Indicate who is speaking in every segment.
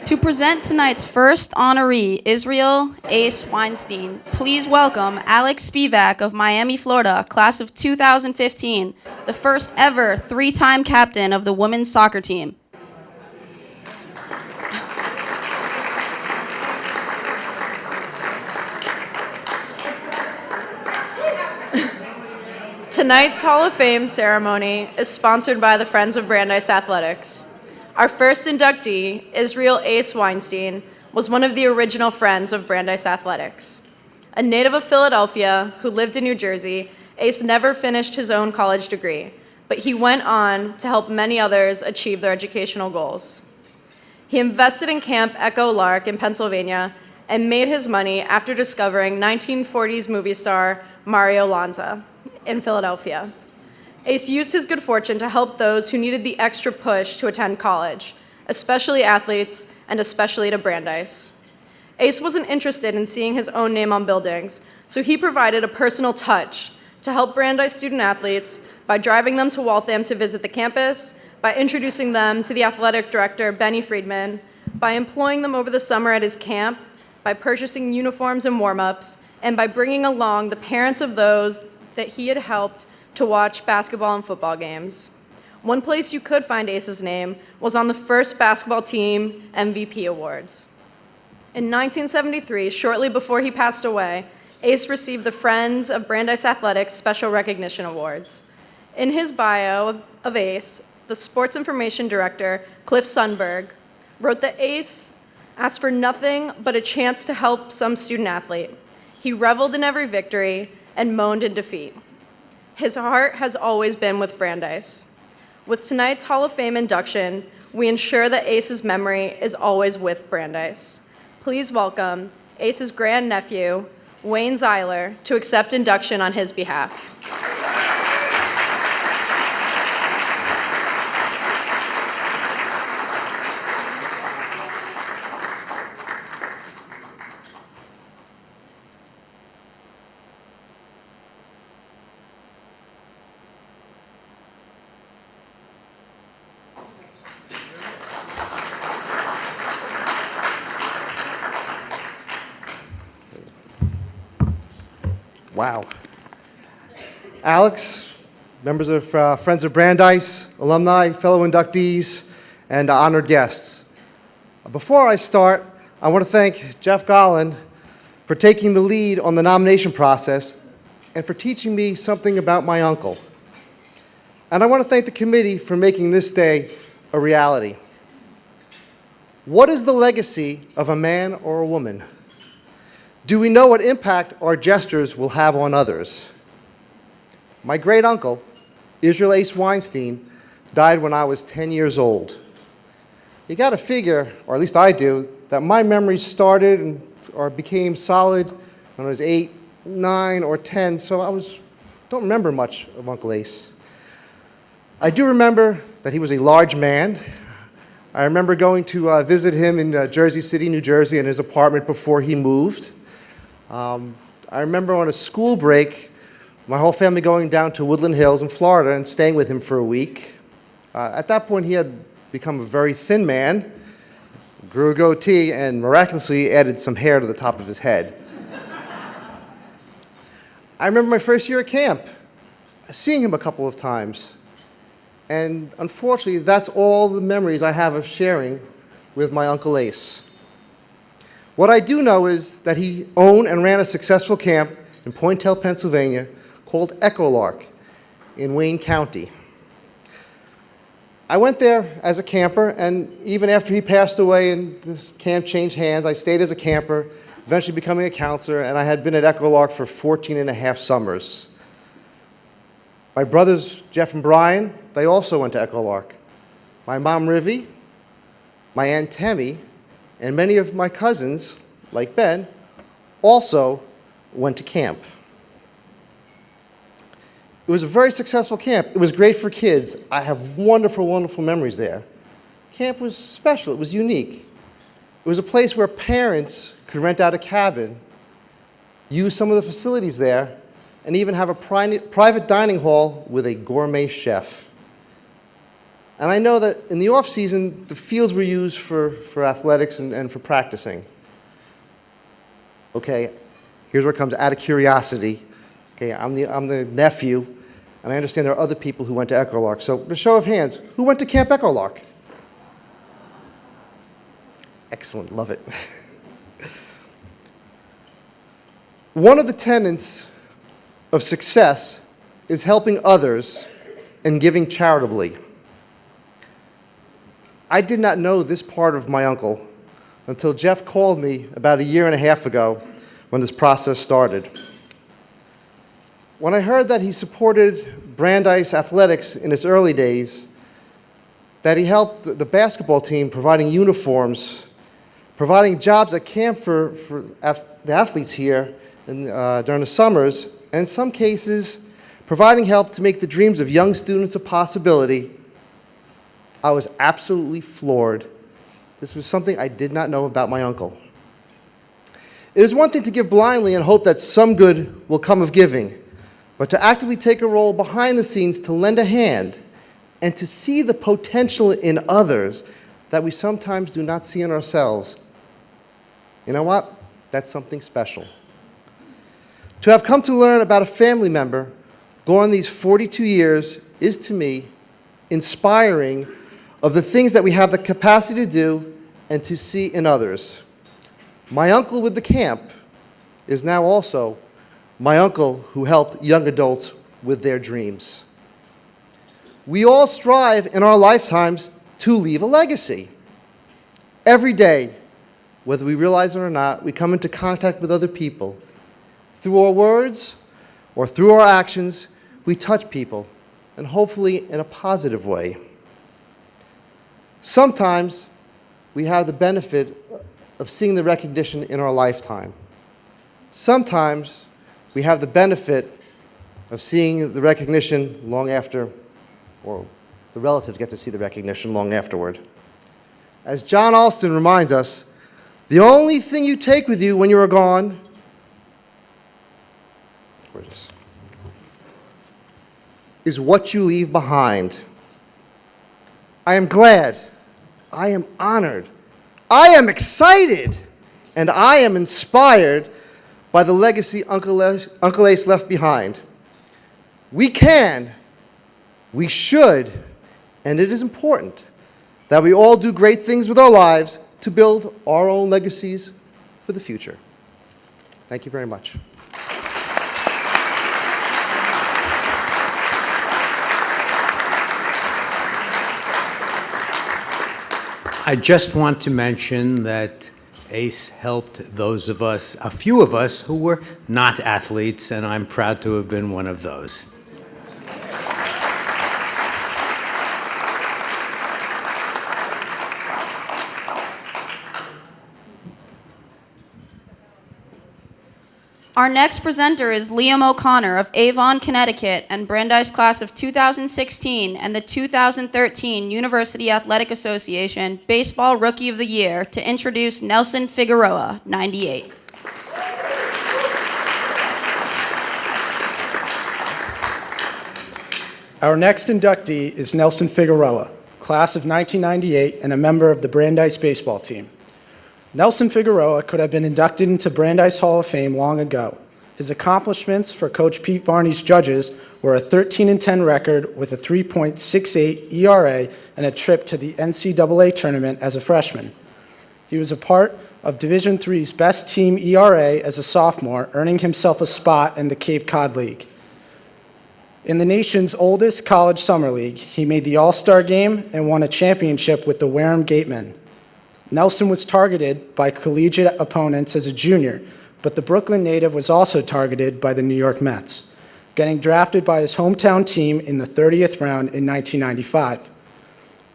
Speaker 1: To present tonight's first honoree, Israel Ace Weinstein, please welcome Alex Spivak of Miami, Florida, class of 2015, the first ever three-time captain of the women's soccer team.
Speaker 2: Tonight's Hall of Fame ceremony is sponsored by the Friends of Brandeis Athletics. Our first inductee, Israel Ace Weinstein, was one of the original Friends of Brandeis Athletics. A native of Philadelphia who lived in New Jersey, Ace never finished his own college degree, but he went on to help many others achieve their educational goals. He invested in Camp Echo Lark in Pennsylvania and made his money after discovering 1940s movie star Mario Lanza in Philadelphia. Ace used his good fortune to help those who needed the extra push to attend college, especially athletes and especially to Brandeis. Ace wasn't interested in seeing his own name on buildings, so he provided a personal touch to help Brandeis student athletes by driving them to Waltham to visit the campus, by introducing them to the athletic director, Benny Friedman, by employing them over the summer at his camp, by purchasing uniforms and warm-ups, and by bringing along the parents of those that he had helped to watch basketball and football games. One place you could find Ace's name was on the first basketball team MVP awards. In 1973, shortly before he passed away, Ace received the Friends of Brandeis Athletics Special Recognition Awards. In his bio of Ace, the sports information director, Cliff Sundberg, wrote that Ace asked for nothing but a chance to help some student athlete. He reveled in every victory and moaned in defeat. His heart has always been with Brandeis. With tonight's Hall of Fame induction, we ensure that Ace's memory is always with Brandeis. Please welcome Ace's grandnephew, Wayne Zeiler, to accept induction on his behalf.
Speaker 3: Wow. Alex, members of Friends of Brandeis, alumni, fellow inductees, and honored guests. Before I start, I want to thank Jeff Gollin for taking the lead on the nomination process and for teaching me something about my uncle. And I want to thank the committee for making this day a reality. What is the legacy of a man or a woman? Do we know what impact our gestures will have on others? My great uncle, Israel Ace Weinstein, died when I was 10 years old. You got to figure, or at least I do, that my memories started or became solid when I was 8, 9, or 10, so don't remember much of Uncle Ace. I do remember that he was a large man. I remember going to visit him in Jersey City, New Jersey, in his apartment before he moved. I remember on a school break, my whole family going down to Woodland Hills in Florida and staying with him for a week. At that point, he had become a very thin man, grew a goatee, and miraculously added some hair to the top of his head. I remember my first year at camp, seeing him a couple of times. And unfortunately, that's all the memories I have of sharing with my Uncle Ace. What I do know is that he owned and ran a successful camp in Pointel, Pennsylvania, called Echo Lark in Wayne County. I went there as a camper, and even after he passed away and the camp changed hands, I stayed as a camper, eventually becoming a counselor, and I had been at Echo Lark for 14 and a half summers. My brothers, Jeff and Brian, they also went to Echo Lark. My mom, Rivy, my aunt, Tammy, and many of my cousins, like Ben, also went to camp. It was a very successful camp. It was great for kids. I have wonderful, wonderful memories there. Camp was special. It was unique. It was a place where parents could rent out a cabin, use some of the facilities there, and even have a private dining hall with a gourmet chef. And I know that in the off-season, the fields were used for athletics and for practicing. Okay, here's where it comes out of curiosity. Okay, I'm the nephew, and I understand there are other people who went to Echolark. So, the show of hands, who went to Camp Echolark? Excellent, love it. One of the tenets of success is helping others and giving charitably. I did not know this part of my uncle until Jeff called me about a year and a half ago when this process started. When I heard that he supported Brandeis athletics in its early days, that he helped the basketball team providing uniforms, providing jobs at camp for the athletes here during the summers, and in some cases, providing help to make the dreams of young students a possibility, I was absolutely floored. This was something I did not know about my uncle. It is one thing to give blindly and hope that some good will come of giving, but to actively take a role behind the scenes to lend a hand and to see the potential in others that we sometimes do not see in ourselves. You know what? That's something special. To have come to learn about a family member gone these 42 years is, to me, inspiring of the things that we have the capacity to do and to see in others. My uncle with the camp is now also my uncle who helped young adults with their dreams. We all strive in our lifetimes to leave a legacy. Every day, whether we realize it or not, we come into contact with other people. Through our words or through our actions, we touch people, and hopefully in a positive way. Sometimes we have the benefit of seeing the recognition in our lifetime. Sometimes we have the benefit of seeing the recognition long after, or the relatives get to see the recognition long afterward. As John Alston reminds us, the only thing you take with you when you are gone, is what you leave behind. I am glad, I am honored, I am excited, and I am inspired by the legacy Uncle Ace left behind. We can, we should, and it is important that we all do great things with our lives to build our own legacies for the future. Thank you very much.
Speaker 4: I just want to mention that Ace helped those of us, a few of us, who were not athletes, and I'm proud to have been one of those.
Speaker 1: Our next presenter is Liam O'Connor of Avon, Connecticut, and Brandeis class of 2016 and the 2013 University Athletic Association Baseball Rookie of the Year to introduce Nelson Figueroa, 98.
Speaker 5: Our next inductee is Nelson Figueroa, class of 1998 and a member of the Brandeis baseball team. Nelson Figueroa could have been inducted into Brandeis Hall of Fame long ago. His accomplishments for Coach Pete Varney's judges were a 13-10 record with a 3.68 ERA and a trip to the NCAA tournament as a freshman. He was a part of Division III's best team ERA as a sophomore, earning himself a spot in the Cape Cod League. In the nation's oldest college summer league, he made the All-Star game and won a championship with the Wareham Gatemen. Nelson was targeted by collegiate opponents as a junior, but the Brooklyn native was also targeted by the New York Mets, getting drafted by his hometown team in the 30th round in 1995.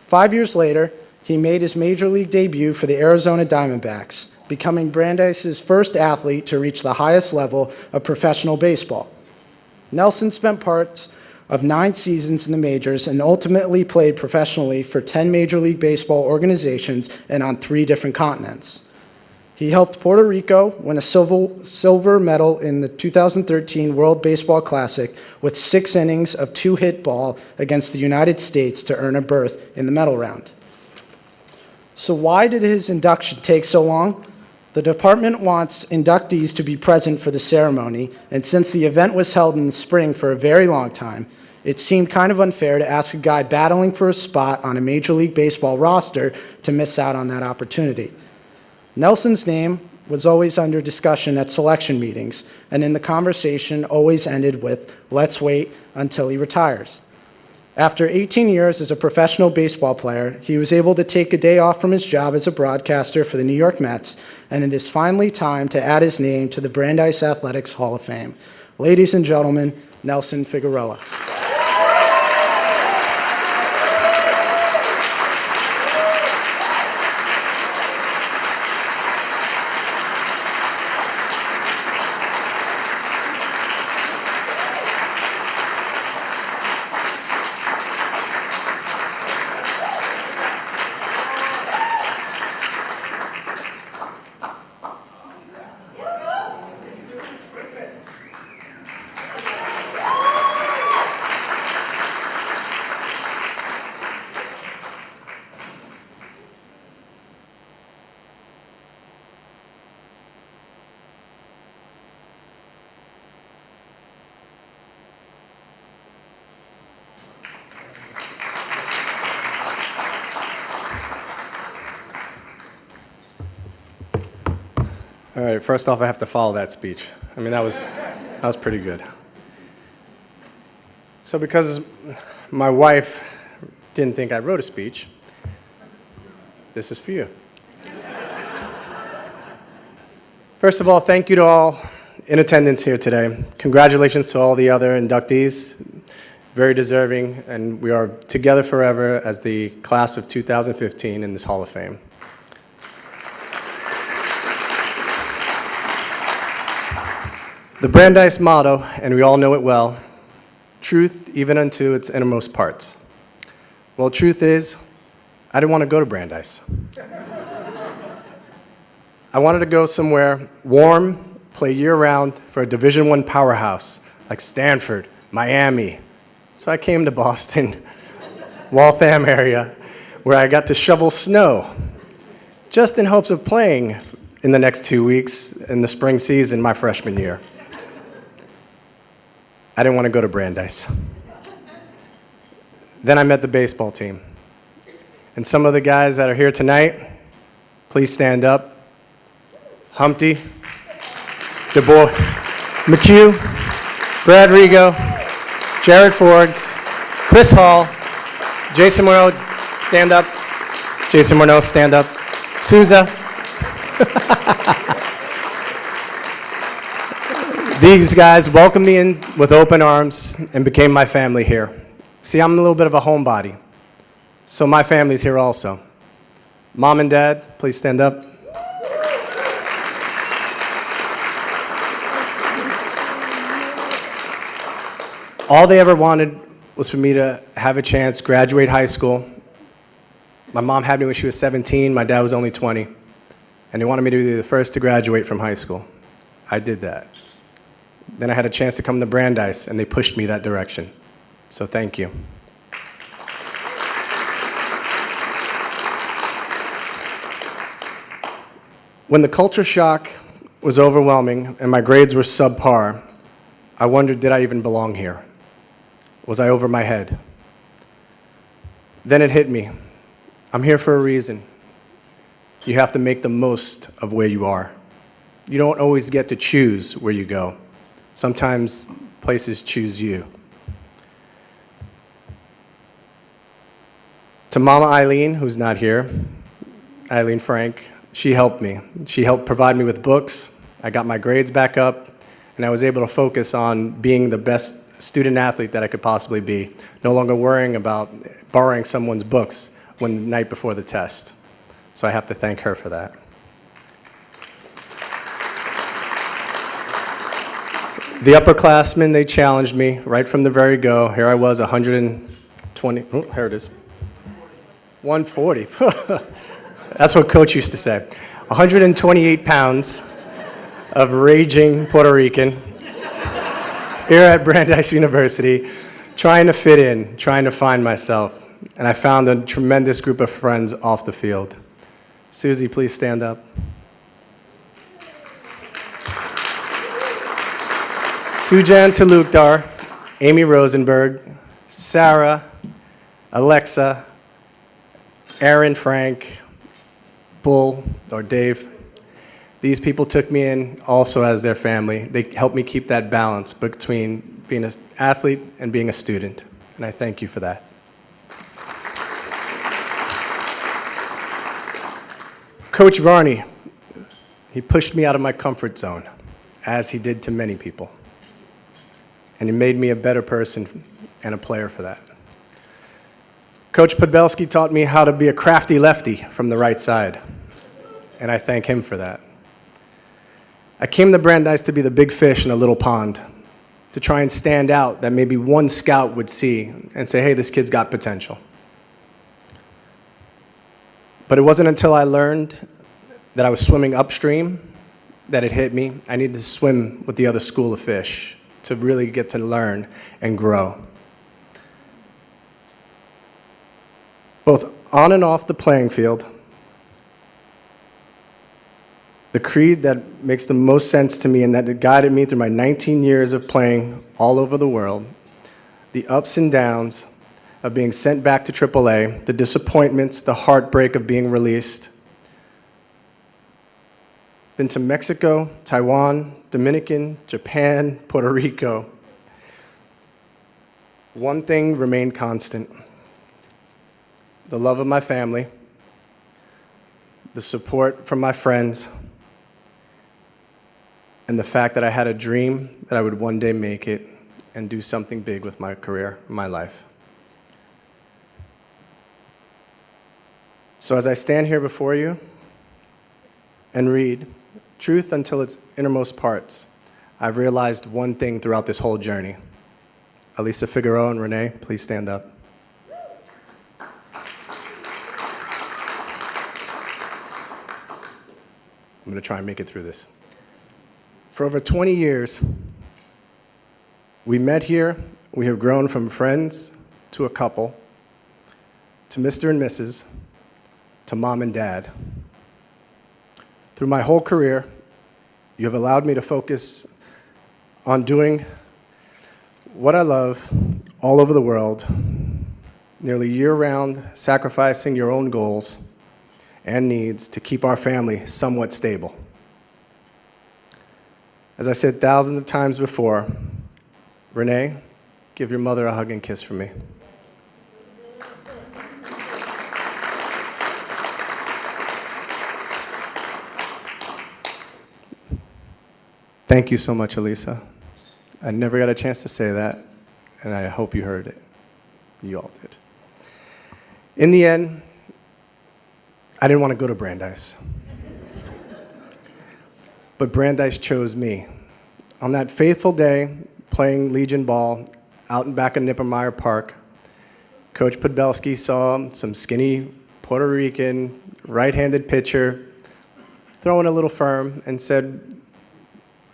Speaker 5: 5 years later, he made his major league debut for the Arizona Diamondbacks, becoming Brandeis' first athlete to reach the highest level of professional baseball. Nelson spent parts of 9 seasons in the majors and ultimately played professionally for 10 Major League Baseball organizations and on 3 different continents. He helped Puerto Rico win a silver medal in the 2013 World Baseball Classic with 6 innings of 2-hit ball against the United States to earn a berth in the medal round. So why did his induction take so long? The department wants inductees to be present for the ceremony, and since the event was held in the spring for a very long time, it seemed kind of unfair to ask a guy battling for a spot on a Major League Baseball roster to miss out on that opportunity. Nelson's name was always under discussion at selection meetings, and in the conversation always ended with, "Let's wait until he retires." After 18 years as a professional baseball player, he was able to take a day off from his job as a broadcaster for the New York Mets, and it is finally time to add his name to the Brandeis Athletics Hall of Fame. Ladies and gentlemen, Nelson Figueroa.
Speaker 6: All right, first off, I have to follow that speech. I mean, that was pretty good. So because my wife didn't think I wrote a speech, this is for you. First of all, thank you to all in attendance here today. Congratulations to all the other inductees, very deserving, and we are together forever as the class of 2015 in this Hall of Fame. The Brandeis motto, and we all know it well, truth even unto its innermost parts. Well, truth is, I didn't want to go to Brandeis. I wanted to go somewhere warm, play year-round for a Division I powerhouse like Stanford, Miami. So I came to Boston, Waltham area, where I got to shovel snow, just in hopes of playing in the next 2 weeks in the spring season my freshman year. I didn't want to go to Brandeis. Then I met the baseball team. And some of the guys that are here tonight, please stand up. Humpty, DeBoer, McHugh, Brad Rigo, Jared Forbes, Chris Hall, Jason Morneau, stand up. Jason Morneau, stand up. Souza. These guys welcomed me in with open arms and became my family here. See, I'm a little bit of a homebody, so my family's here also. Mom and Dad, please stand up. All they ever wanted was for me to have a chance, graduate high school. My mom had me when she was 17, my dad was only 20, and they wanted me to be the first to graduate from high school. I did that. Then I had a chance to come to Brandeis, and they pushed me that direction. So thank you. When the culture shock was overwhelming and my grades were subpar, I wondered, did I even belong here? Was I over my head? Then it hit me. I'm here for a reason. You have to make the most of where you are. You don't always get to choose where you go. Sometimes places choose you. To Mama Eileen, who's not here, Eileen Frank, she helped me. She helped provide me with books. I got my grades back up, and I was able to focus on being the best student athlete that I could possibly be, no longer worrying about borrowing someone's books the night before the test. So I have to thank her for that. The upperclassmen, they challenged me right from the very go. Here I was, 120, oh, here it is. 140. That's what Coach used to say. 128 pounds of raging Puerto Rican here at Brandeis University, trying to fit in, trying to find myself. And I found a tremendous group of friends off the field. Susie, please stand up. Sujan Talukdar, Amy Rosenberg, Sarah, Alexa, Aaron Frank, Bull, or Dave. These people took me in also as their family. They helped me keep that balance between being an athlete and being a student, and I thank you for that. Coach Varney, he pushed me out of my comfort zone, as he did to many people, and he made me a better person and a player for that. Coach Podbelski taught me how to be a crafty lefty from the right side, and I thank him for that. I came to Brandeis to be the big fish in a little pond, to try and stand out that maybe one scout would see and say, hey, this kid's got potential. But it wasn't until I learned that I was swimming upstream that it hit me. I needed to swim with the other school of fish to really get to learn and grow. Both on and off the playing field, the creed that makes the most sense to me and that guided me through my 19 years of playing all over the world, the ups and downs of being sent back to AAA, the disappointments, the heartbreak of being released. Been to Mexico, Taiwan, Dominican, Japan, Puerto Rico. One thing remained constant: the love of my family, the support from my friends, and the fact that I had a dream that I would one day make it and do something big with my career, my life. So as I stand here before you and read truth until its innermost parts, I've realized one thing throughout this whole journey. Elisa Figueroa and Renee, please stand up. I'm going to try and make it through this. For over 20 years, we met here. We have grown from friends to a couple, to Mr. and Mrs., to mom and dad. Through my whole career, you have allowed me to focus on doing what I love all over the world, nearly year-round, sacrificing your own goals and needs to keep our family somewhat stable. As I said thousands of times before, Renee, give your mother a hug and kiss from me. Thank you so much, Elisa. I never got a chance to say that, and I hope you heard it. You all did. In the end, I didn't want to go to Brandeis. But Brandeis chose me. On that faithful day, playing Legion ball out in back of Nippermeyer Park, Coach Podbelski saw some skinny Puerto Rican right-handed pitcher throwing a little firm and said,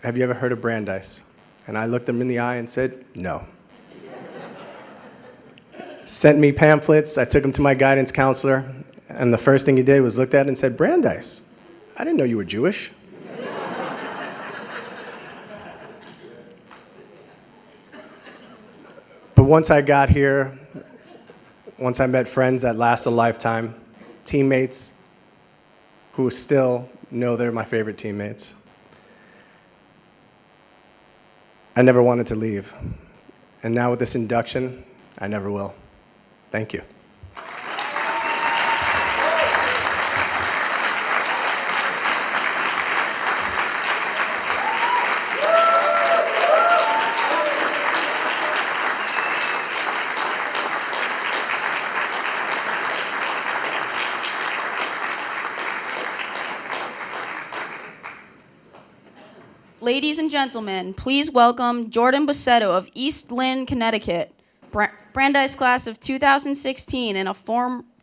Speaker 6: have you ever heard of Brandeis? And I looked him in the eye and said, no. Sent me pamphlets. I took them to my guidance counselor. And the first thing he did was looked at it and said, Brandeis, I didn't know you were Jewish. But once I got here, once I met friends that last a lifetime, teammates who still know they're my favorite teammates, I never wanted to leave. And now with this induction, I never will. Thank you.
Speaker 1: Ladies and gentlemen, please welcome Jordan Bossetto of East Lynn, Connecticut, Brandeis class of 2016 and a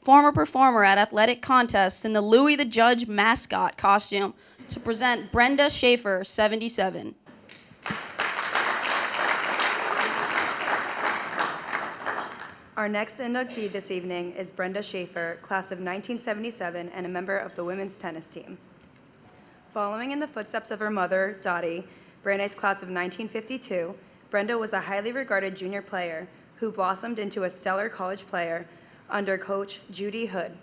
Speaker 1: former performer at athletic contests in the Louis the Judge mascot costume, to present Brenda Schafer, 77.
Speaker 7: Our next inductee this evening is Brenda Schafer, class of 1977 and a member of the women's tennis team. Following in the footsteps of her mother, Dottie, Brandeis class of 1952, Brenda was a highly regarded junior player who blossomed into a stellar college player under coach Judy Hood.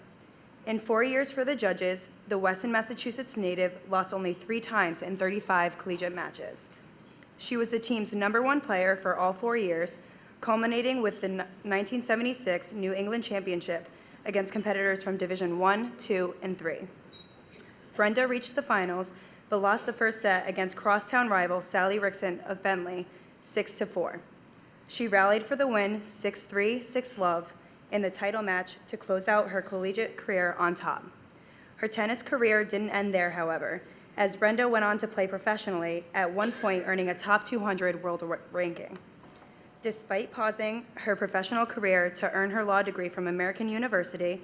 Speaker 7: In 4 years for the judges, the Weston, Massachusetts native lost only 3 times in 35 collegiate matches. She was the team's #1 player for all 4 years, culminating with the 1976 New England Championship against competitors from Division I, II, and III. Brenda reached the finals, but lost the first set against crosstown rival Sally Rickson of Bentley, 6-4. She rallied for the win, 6-3, 6-love, in the title match to close out her collegiate career on top. Her tennis career didn't end there, however, as Brenda went on to play professionally, at one point earning a top 200 world ranking. Despite pausing her professional career to earn her law degree from American University,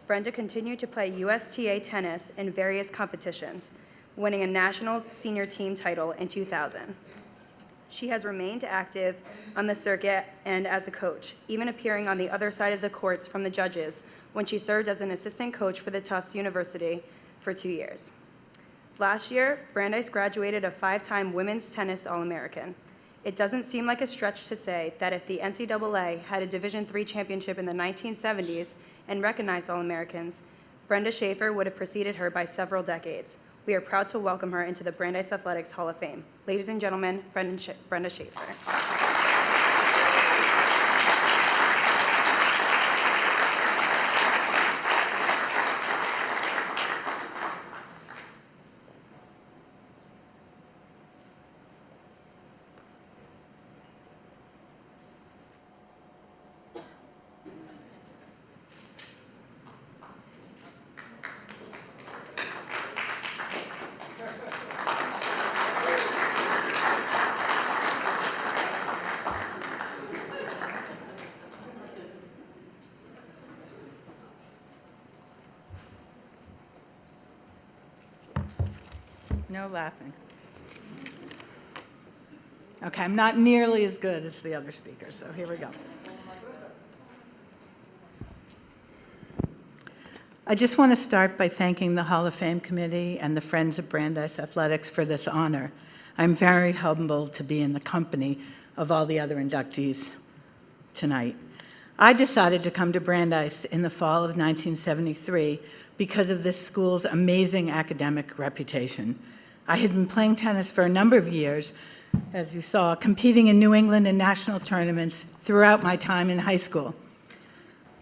Speaker 7: Brenda continued to play USTA tennis in various competitions, winning a national senior team title in 2000. She has remained active on the circuit and as a coach, even appearing on the other side of the courts from the judges when she served as an assistant coach for the Tufts University for 2 years. Last year, Brandeis graduated a 5-time women's tennis All-American. It doesn't seem like a stretch to say that if the NCAA had a Division III championship in the 1970s and recognized All-Americans, Brenda Schafer would have preceded her by several decades. We are proud to welcome her into the Brandeis Athletics Hall of Fame. Ladies and gentlemen, Brenda Schafer.
Speaker 8: No laughing. Okay, I'm not nearly as good as the other speakers, so here we go. I just want to start by thanking the Hall of Fame Committee and the Friends of Brandeis Athletics for this honor. I'm very humbled to be in the company of all the other inductees tonight. I decided to come to Brandeis in the fall of 1973 because of this school's amazing academic reputation. I had been playing tennis for a number of years, as you saw, competing in New England and national tournaments throughout my time in high school.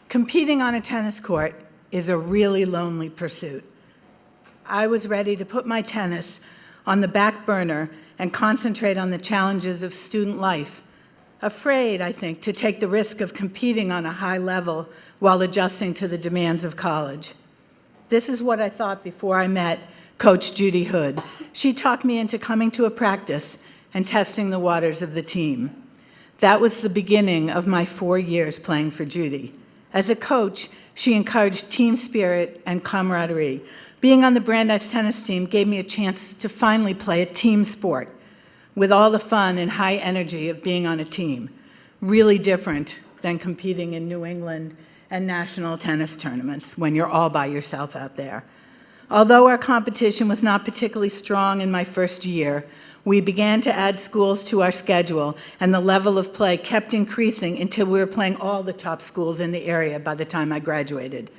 Speaker 8: Competing on a tennis court is a really lonely pursuit. I was ready to put my tennis on the back burner and concentrate on the challenges of student life, afraid, I think, to take the risk of competing on a high level while adjusting to the demands of college. This is what I thought before I met Coach Judy Hood. She talked me into coming to a practice and testing the waters of the team. That was the beginning of my 4 years playing for Judy. As a coach, she encouraged team spirit and camaraderie. Being on the Brandeis tennis team gave me a chance to finally play a team sport with all the fun and high energy of being on a team. Really different than competing in New England and national tennis tournaments when you're all by yourself out there. Although our competition was not particularly strong in my first year, we began to add schools to our schedule, and the level of play kept increasing until we were playing all the top schools in the area by the time I graduated.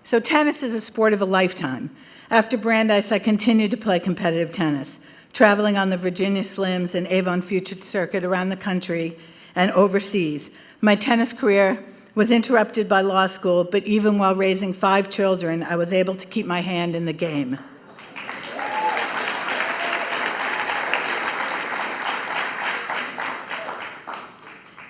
Speaker 8: So tennis is a sport of a lifetime. After Brandeis, I continued to play competitive tennis, traveling on the Virginia Slims and Avon Future Circuit around the country and overseas. My tennis career was interrupted by law school, but even while raising 5 children, I was able to keep my hand in the game.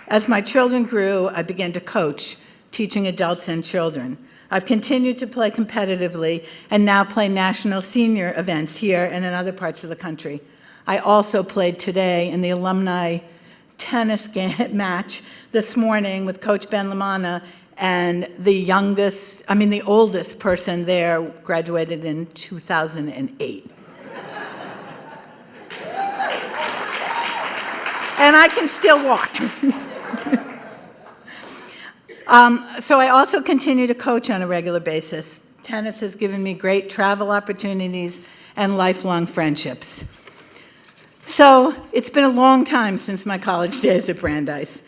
Speaker 8: As my children grew, I began to coach, teaching adults and children. I've continued to play competitively and now play national senior events here and in other parts of the country. I also played today in the alumni tennis match this morning with Coach Ben Lamana And the oldest person there graduated in 2008. And I can still walk. So I also continue to coach on a regular basis. Tennis has given me great travel opportunities and lifelong friendships. So it's been a long time since my college days at Brandeis.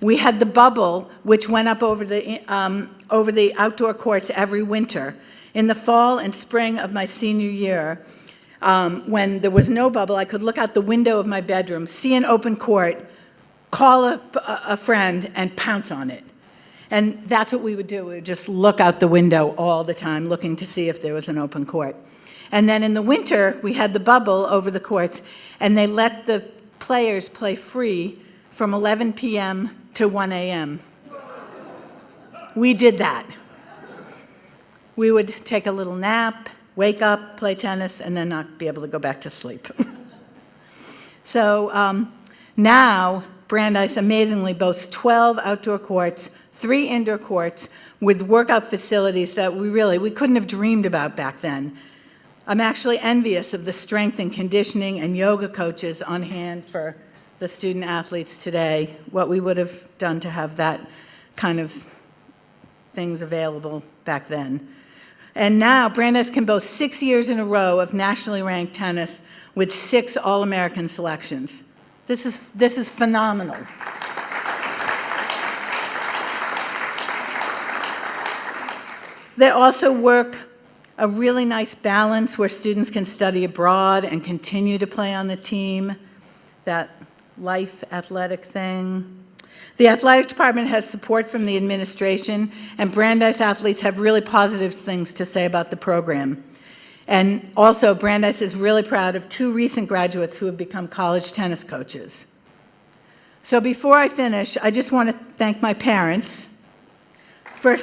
Speaker 8: We had the bubble, which went up over the outdoor courts every winter. In the fall and spring of my senior year, when there was no bubble, I could look out the window of my bedroom, see an open court, call a friend, and pounce on it. And that's what we would do. We would just look out the window all the time, looking to see if there was an open court. And then in the winter, we had the bubble over the courts, and they let the players play free from 11 p.m. to 1 a.m. We did that. We would take a little nap, wake up, play tennis, and then not be able to go back to sleep. So now, Brandeis amazingly boasts 12 outdoor courts, 3 indoor courts, with workout facilities that we couldn't have dreamed about back then. I'm actually envious of the strength and conditioning and yoga coaches on hand for the student athletes today, what we would have done to have that kind of things available back then. And now, Brandeis can boast 6 years in a row of nationally ranked tennis with 6 All-American selections. This is phenomenal. They also work a really nice balance where students can study abroad and continue to play on the team, that life athletic thing. The athletic department has support from the administration, and Brandeis athletes have really positive things to say about the program. And also, Brandeis is really proud of 2 recent graduates who have become college tennis coaches. So before I finish, I just want to thank my parents for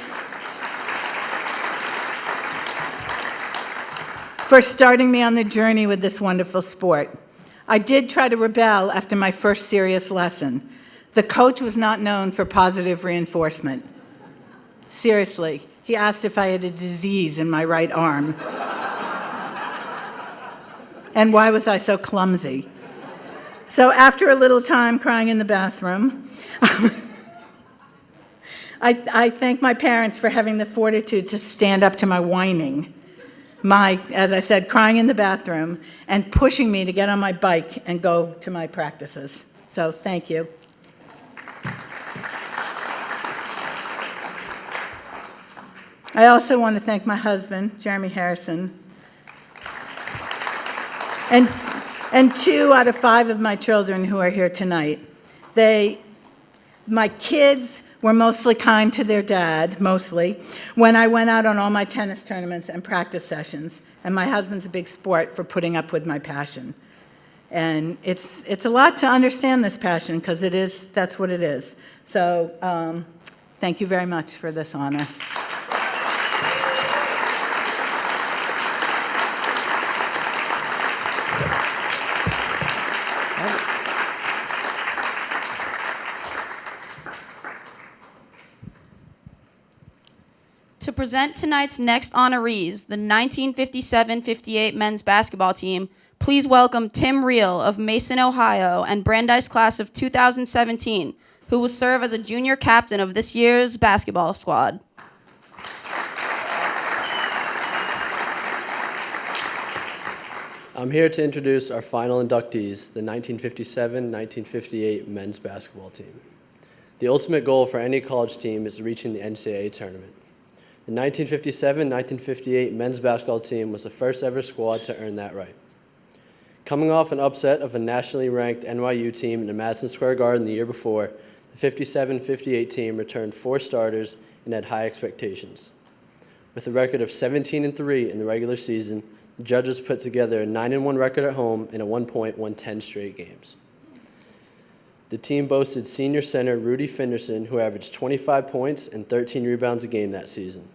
Speaker 8: starting me on the journey with this wonderful sport. I did try to rebel after my first serious lesson. The coach was not known for positive reinforcement. Seriously, he asked if I had a disease in my right arm. And why was I so clumsy? So after a little time crying in the bathroom, I thank my parents for having the fortitude to stand up to my whining, as I said, crying in the bathroom, and pushing me to get on my bike and go to my practices. So thank you. I also want to thank my husband, Jeremy Harrison, and 2 out of 5 of my children who are here tonight. My kids were mostly kind to their dad, when I went out on all my tennis tournaments and practice sessions. And my husband's a big sport for putting up with my passion. And it's a lot to understand this passion, because that's what it is. So thank you very much for this honor.
Speaker 1: To present tonight's next honorees, the 1957-58 men's basketball team, please welcome Tim Reel of Mason, Ohio, and Brandeis class of 2017, who will serve as a junior captain of this year's basketball squad.
Speaker 9: I'm here to introduce our final inductees, the 1957-1958 men's basketball team. The ultimate goal for any college team is reaching the NCAA tournament. The 1957-1958 men's basketball team was the first ever squad to earn that right. Coming off an upset of a nationally ranked NYU team in the Madison Square Garden the year before, the 57-58 team returned 4 starters and had high expectations. With a record of 17-3 in the regular season, the judges put together a 9-1 record at home and at one point won 10 straight games. The team boasted senior center Rudy Finderson, who averaged 25 points and 13 rebounds a game that season.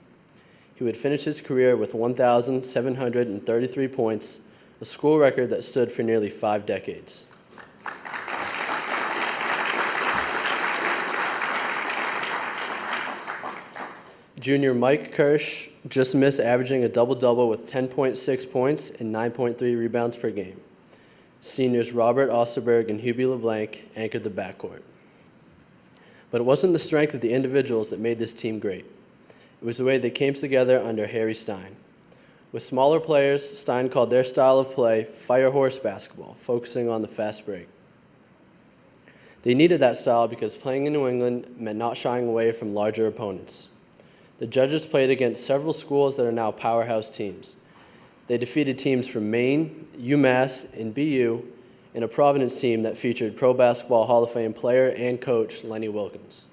Speaker 9: He would finish his career with 1,733 points, a school record that stood for nearly 5 decades. Junior Mike Kirsch just missed averaging a double-double with 10.6 points and 9.3 rebounds per game. Seniors Robert Osterberg and Hubie LeBlanc anchored the backcourt. But it wasn't the strength of the individuals that made this team great. It was the way they came together under Harry Stein. With smaller players, Stein called their style of play fire horse basketball, focusing on the fast break. They needed that style because playing in New England meant not shying away from larger opponents. The judges played against several schools that are now powerhouse teams. They defeated teams from Maine, UMass, and BU, and a Providence team that featured Pro Basketball Hall of Fame player and coach Lenny Wilkins.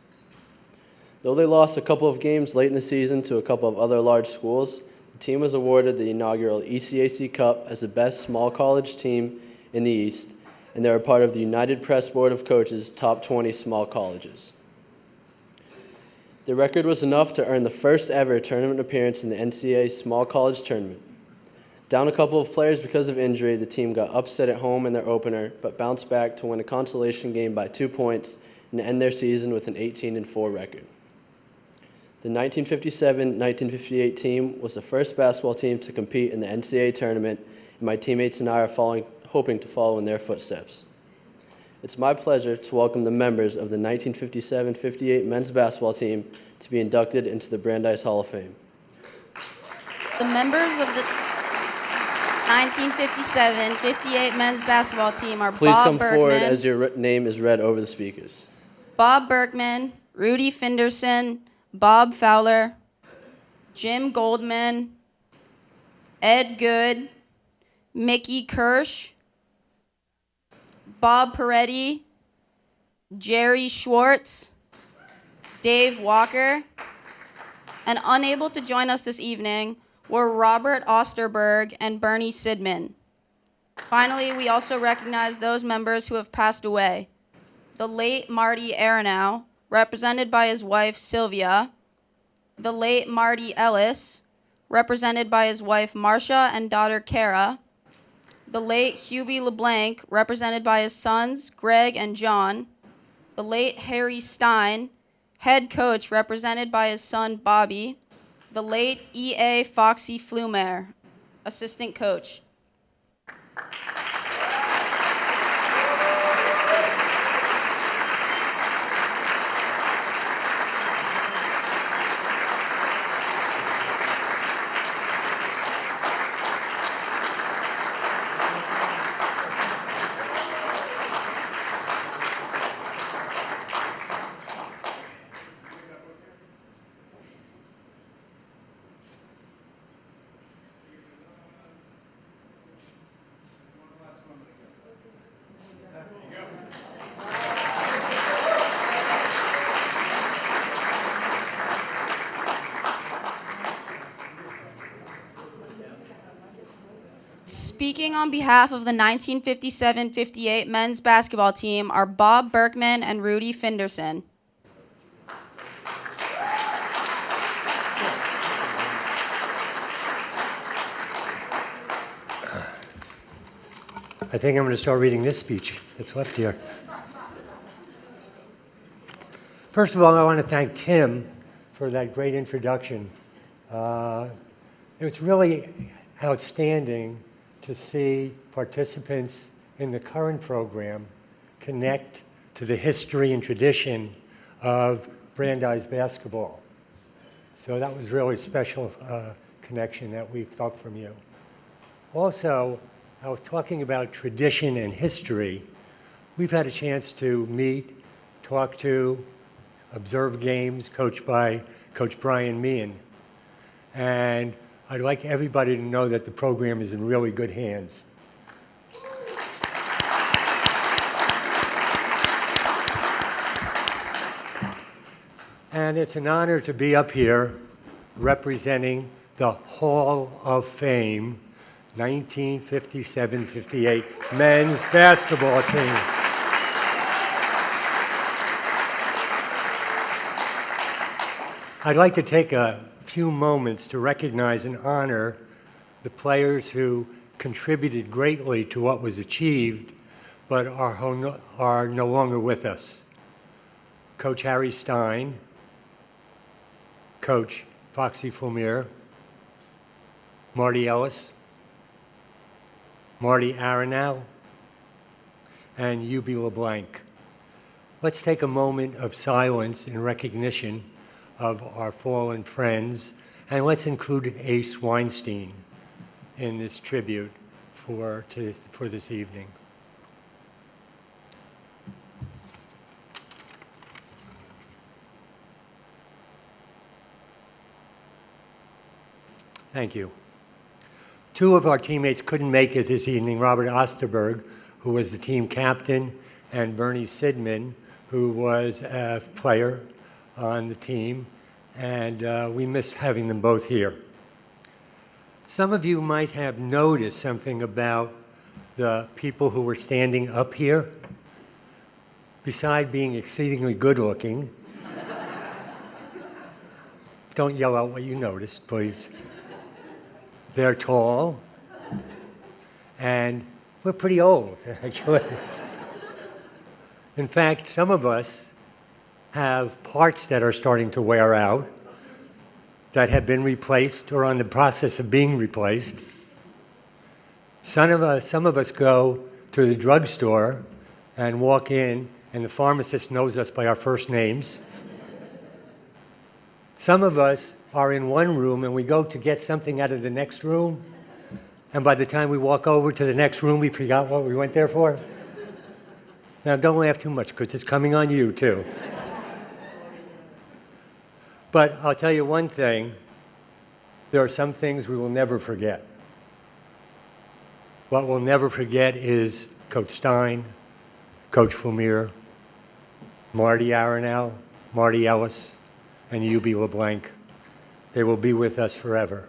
Speaker 9: Though they lost a couple of games late in the season to a couple of other large schools, the team was awarded the inaugural ECAC Cup as the best small college team in the East, and they are part of the United Press Board of Coaches' top 20 small colleges. The record was enough to earn the first ever tournament appearance in the NCAA Small College Tournament. Down a couple of players because of injury, the team got upset at home in their opener, but bounced back to win a consolation game by 2 points and end their season with an 18-4 record. The 1957-1958 team was the first basketball team to compete in the NCAA tournament, and my teammates and I are hoping to follow in their footsteps. It's my pleasure to welcome the members of the 1957-58 men's basketball team to be inducted into the Brandeis Hall of Fame.
Speaker 1: The members of the 1957-58 men's basketball team are
Speaker 9: Please
Speaker 1: Bob
Speaker 9: come forward
Speaker 1: Berkman,
Speaker 9: as your name is read over the speakers.
Speaker 1: Bob Berkman, Rudy Finderson, Bob Fowler, Jim Goldman, Ed Good, Mickey Kirsch, Bob Peretti, Jerry Schwartz, Dave Walker, and unable to join us this evening were Robert Osterberg and Bernie Sidman. Finally, we also recognize those members who have passed away. The late Marty Aronow, represented by his wife Sylvia, the late Marty Ellis, represented by his wife Marcia and daughter Kara, the late Hubie LeBlanc, represented by his sons Greg and John, the late Harry Stein, head coach, represented by his son Bobby, the late E.A. Foxy Flumer, assistant coach. Speaking on behalf of the 1957-58 men's basketball team are Bob Berkman and Rudy Finderson.
Speaker 10: I think I'm going to start reading this speech that's left here. First of all, I want to thank Tim for that great introduction. It's really outstanding to see participants in the current program connect to the history and tradition of Brandeis basketball. So that was really a special connection that we felt from you. Also, I was talking about tradition and history. We've had a chance to meet, talk to, observe games coached by Coach Brian Meehan. And I'd like everybody to know that the program is in really good hands. And it's an honor to be up here representing the Hall of Fame 1957-58 men's basketball team. I'd like to take a few moments to recognize and honor the players who contributed greatly to what was achieved but are no longer with us. Coach Harry Stein, Coach Foxy Flumier, Marty Ellis, Marty Aronow, and Yubi LeBlanc. Let's take a moment of silence in recognition of our fallen friends, and let's include Ace Weinstein in this tribute for this evening. Thank you. Two of our teammates couldn't make it this evening, Robert Osterberg, who was the team captain, and Bernie Sidman, who was a player on the team, and we miss having them both here. Some of you might have noticed something about the people who were standing up here. Beside being exceedingly good-looking, don't yell out what you noticed, please. They're tall, and we're pretty old, actually. In fact, some of us have parts that are starting to wear out, that have been replaced or on the process of being replaced. Some of us go to the drugstore and walk in, and the pharmacist knows us by our first names. Some of us are in one room and we go to get something out of the next room, and by the time we walk over to the next room, we forgot what we went there for. Now, don't laugh too much, because it's coming on you, too. But I'll tell you one thing, there are some things we will never forget. What we'll never forget is Coach Stein, Coach Flumier, Marty Aronow, Marty Ellis, and Yubi LeBlanc. They will be with us forever.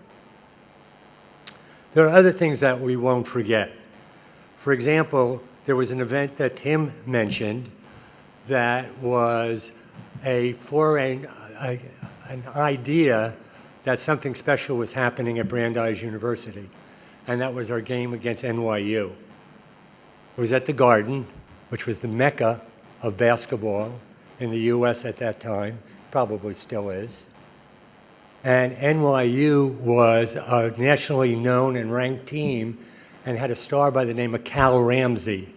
Speaker 10: There are other things that we won't forget. For example, there was an event that Tim mentioned that was an idea that something special was happening at Brandeis University, and that was our game against NYU. It was at the Garden, which was the mecca of basketball in the U.S. at that time, probably still is. And NYU was a nationally known and ranked team and had a star by the name of Cal Ramsey,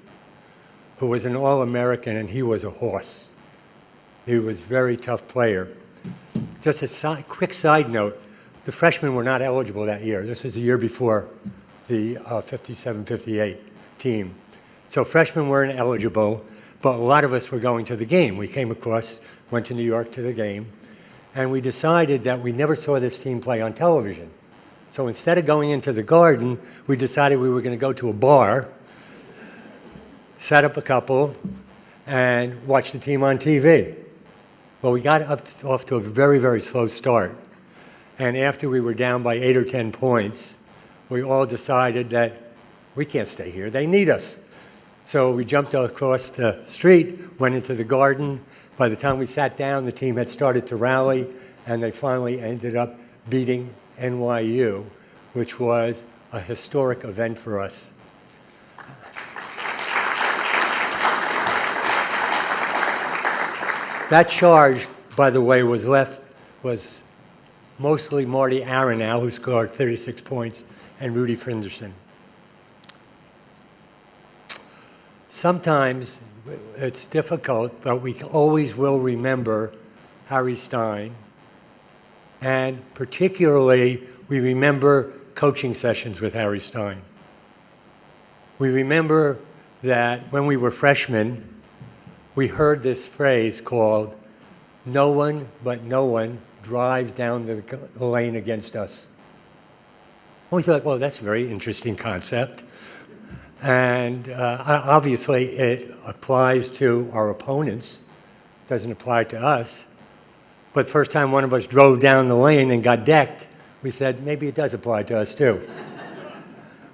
Speaker 10: who was an All-American, and he was a horse. He was a very tough player. Just a quick side note, the freshmen were not eligible that year. This was the year before the 57-58 team. So freshmen weren't eligible, but a lot of us were going to the game. We came across, went to New York to the game, and we decided that we never saw this team play on television. So instead of going into the Garden, we decided we were going to go to a bar, set up a couple, and watch the team on TV. Well, we got off to a very, very slow start. And after we were down by 8 or 10 points, we all decided that we can't stay here. They need us. So we jumped across the street, went into the Garden. By the time we sat down, the team had started to rally, and they finally ended up beating NYU, which was a historic event for us. That charge, by the way, was mostly Marty Aronow, who scored 36 points, and Rudy Frinderson. Sometimes it's difficult, but we always will remember Harry Stein. And particularly, we remember coaching sessions with Harry Stein. We remember that when we were freshmen, we heard this phrase called, "No one but no one drives down the lane against us." We thought, well, that's a very interesting concept. And obviously, it applies to our opponents. It doesn't apply to us. But the first time one of us drove down the lane and got decked, we said, maybe it does apply to us too.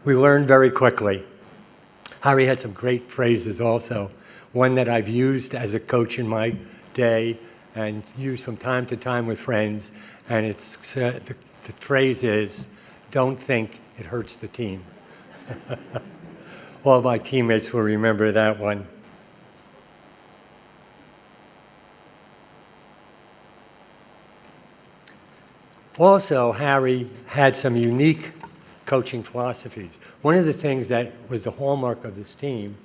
Speaker 10: We learned very quickly. Harry had some great phrases also. One that I've used as a coach in my day and used from time to time with friends, and it's the phrase is, don't think it hurts the team. All of my teammates will remember that one. Also, Harry had some unique coaching philosophies. One of the things that was the hallmark of this team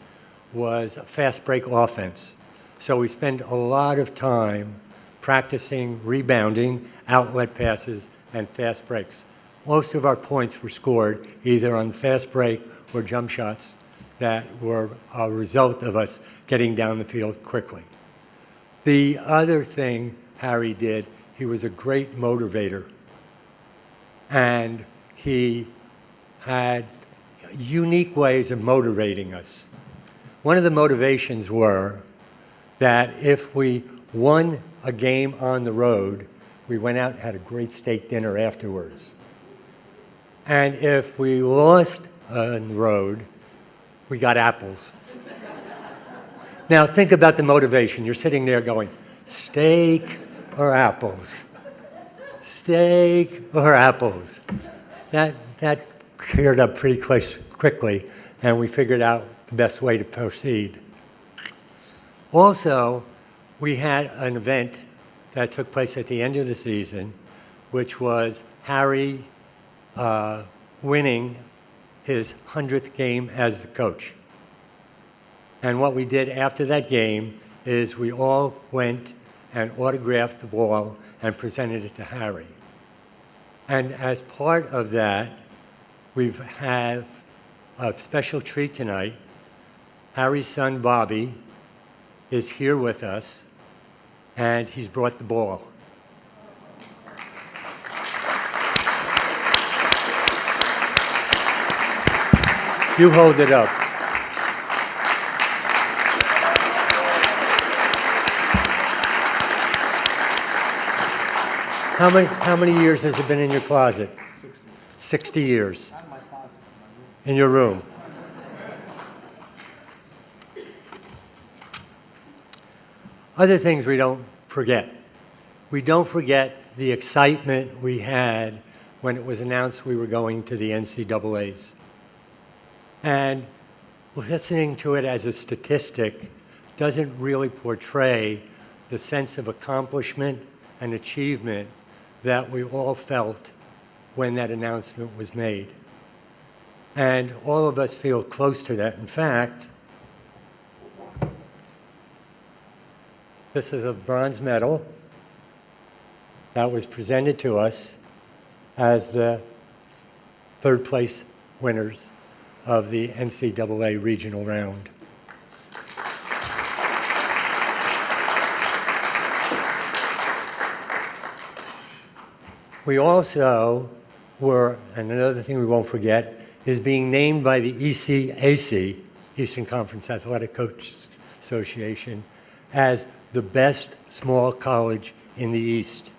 Speaker 10: was a fast break offense. So we spent a lot of time practicing rebounding, outlet passes, and fast breaks. Most of our points were scored either on fast break or jump shots that were a result of us getting down the field quickly. The other thing Harry did, he was a great motivator. And he had unique ways of motivating us. One of the motivations were that if we won a game on the road, we went out and had a great steak dinner afterwards. And if we lost on the road, we got apples. Now think about the motivation. You're sitting there going, steak or apples? Steak or apples? That cleared up pretty quickly, and we figured out the best way to proceed. Also, we had an event that took place at the end of the season, which was Harry winning his 100th game as the coach. And what we did after that game is we all went and autographed the ball and presented it to Harry. And as part of that, we have a special treat tonight. Harry's son, Bobby, is here with us, and he's brought the ball. You hold it up. How many years has it been in your closet? 60 years. Not in my closet. In your room. Other things we don't forget. We don't forget the excitement we had when it was announced we were going to the NCAAs. And listening to it as a statistic doesn't really portray the sense of accomplishment and achievement that we all felt when that announcement was made. And all of us feel close to that. In fact, this is a bronze medal that was presented to us as the third place winners of the NCAA regional round. We also were, and another thing we won't forget, is being named by the ECAC, Eastern Conference Athletic Coaches Association, as the best small college in the East.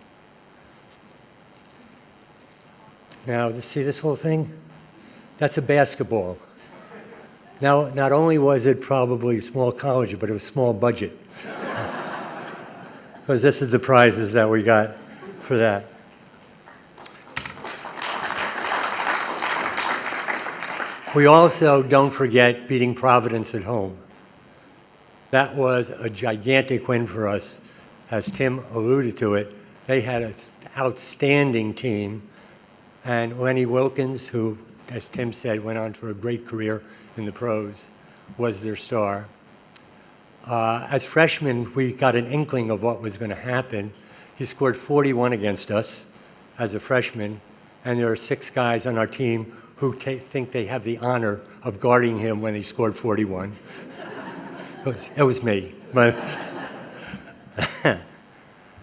Speaker 10: Now, you see this whole thing? That's a basketball. Now, not only was it probably a small college, but it was small budget. Because this is the prizes that we got for that. We also don't forget beating Providence at home. That was a gigantic win for us. As Tim alluded to it, they had an outstanding team. And Lenny Wilkins, who, as Tim said, went on for a great career in the pros, was their star. As freshmen, we got an inkling of what was going to happen. He scored 41 against us as a freshman, and there are 6 guys on our team who think they have the honor of guarding him when he scored 41. It was me. But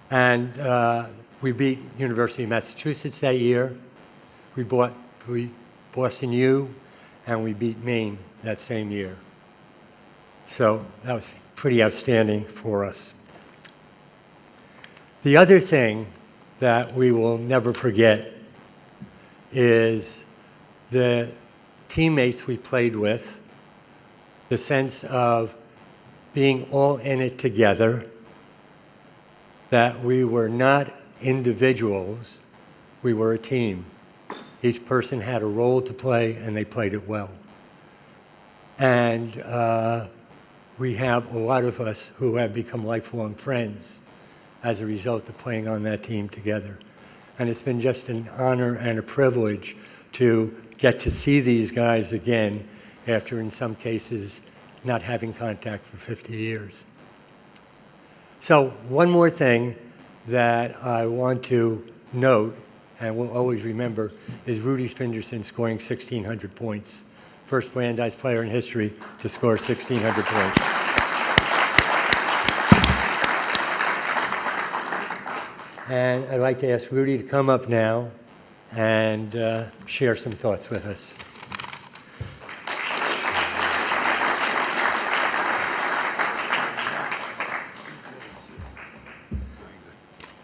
Speaker 10: and we beat University of Massachusetts that year. We beat Boston U, and we beat Maine that same year. So that was pretty outstanding for us. The other thing that we will never forget is the teammates we played with, the sense of being all in it together, that we were not individuals, we were a team. Each person had a role to play, and they played it well. And we have a lot of us who have become lifelong friends as a result of playing on that team together. and it's been just an honor and a privilege to get to see these guys again after, in some cases, not having contact for 50 years. So one more thing that I want to note, and we'll always remember, is Rudy Finderson scoring 1,600 points. First Brandeis player in history to score 1,600 points. And I'd like to ask Rudy to come up now and share some thoughts with us.